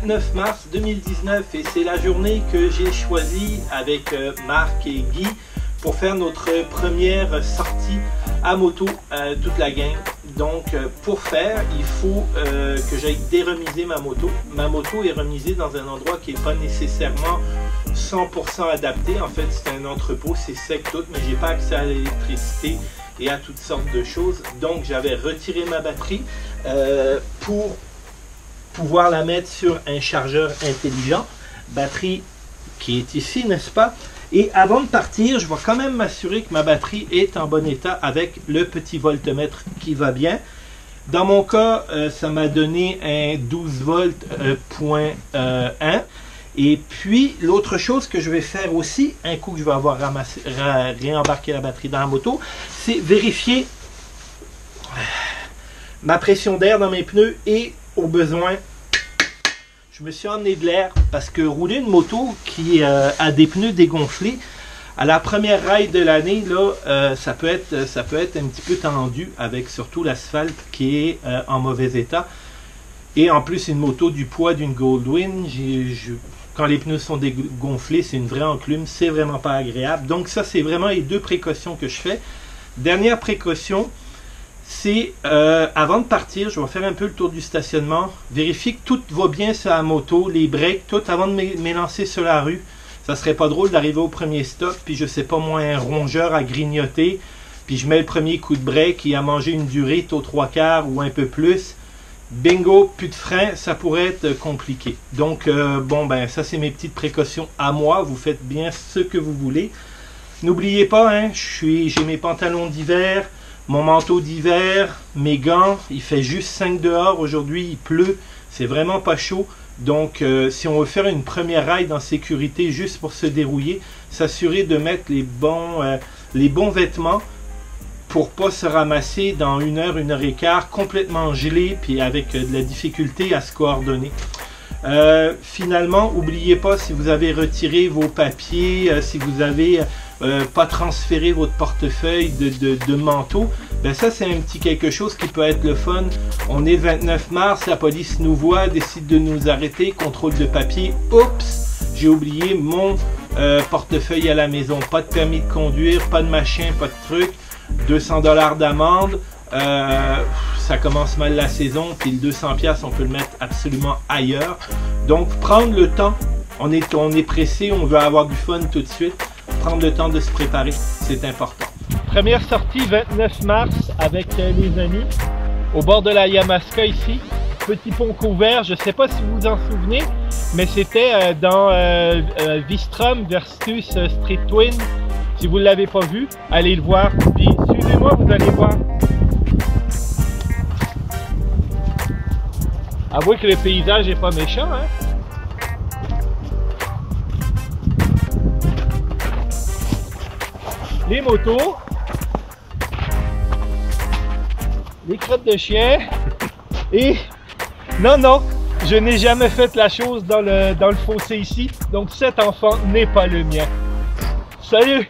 29 mars 2019 et c'est la journée que j'ai choisie avec Marc et Guy pour faire notre première sortie à moto, toute la gang. Donc pour faire, il faut que j'aille déremiser ma moto. Ma moto est remisée dans un endroit qui n'est pas nécessairement 100% adapté. En fait, c'est un entrepôt, c'est sec tout, mais j'ai pas accès à l'électricité et à toutes sortes de choses. Donc j'avais retiré ma batterie pour pouvoir la mettre sur un chargeur intelligent. Batterie qui est ici, n'est-ce pas? Et avant de partir, je vais quand même m'assurer que ma batterie est en bon état avec le petit voltmètre qui va bien. Dans mon cas, ça m'a donné un 12 volts point 1. Et puis, l'autre chose que je vais faire aussi, un coup que je vais avoir réembarqué la batterie dans la moto, c'est vérifier ma pression d'air dans mes pneus et au besoin, je me suis emmené de l'air parce que rouler une moto qui a des pneus dégonflés, à la première ride de l'année, là, ça peut être un petit peu tendu avec surtout l'asphalte qui est en mauvais état. Et en plus, une moto du poids d'une Goldwing, quand les pneus sont dégonflés, c'est une vraie enclume, c'est vraiment pas agréable. Donc ça, c'est vraiment les deux précautions que je fais. Dernière précaution, c'est avant de partir, je vais faire un peu le tour du stationnement, vérifier que tout va bien sur la moto, les breaks, tout avant de m'élancer sur la rue. Ça serait pas drôle d'arriver au premier stop, puis je sais pas moi, un rongeur à grignoter, puis je mets le premier coup de break et à manger une durée au 3/4 ou un peu plus. Bingo, plus de frein, ça pourrait être compliqué. Donc bon ben ça c'est mes petites précautions à moi, vous faites bien ce que vous voulez. N'oubliez pas, hein, j'ai mes pantalons d'hiver, mon manteau d'hiver, mes gants, il fait juste 5 dehors, aujourd'hui il pleut, c'est vraiment pas chaud. Donc si on veut faire une première ride en sécurité juste pour se dérouiller, s'assurer de mettre les bons vêtements pour pas se ramasser dans 1 heure, 1 heure et quart, complètement gelé, puis avec de la difficulté à se coordonner. Finalement, n'oubliez pas, si vous avez retiré vos papiers, si vous avez pas transféré votre portefeuille de manteau, ben ça c'est un petit quelque chose qui peut être le fun. On est le 29 mars, la police nous voit, décide de nous arrêter, contrôle de papier, oups, j'ai oublié mon portefeuille à la maison, pas de permis de conduire, pas de machin, pas de truc, 200 $ d'amende. Ça commence mal la saison, puis le 200$, on peut le mettre absolument ailleurs. Donc prendre le temps, on est pressé, on veut avoir du fun tout de suite, prendre le temps de se préparer, c'est important. Première sortie 29 mars avec les amis, au bord de la Yamaska ici, petit pont couvert, je ne sais pas si vous vous en souvenez, mais c'était dans Vistrom versus Street Twin. Si vous ne l'avez pas vu, allez le voir, puis suivez-moi, vous allez voir. Avouez que le paysage n'est pas méchant, hein? Les motos, les crottes de chien, et non, je n'ai jamais fait la chose dans le fossé ici, donc cet enfant n'est pas le mien. Salut!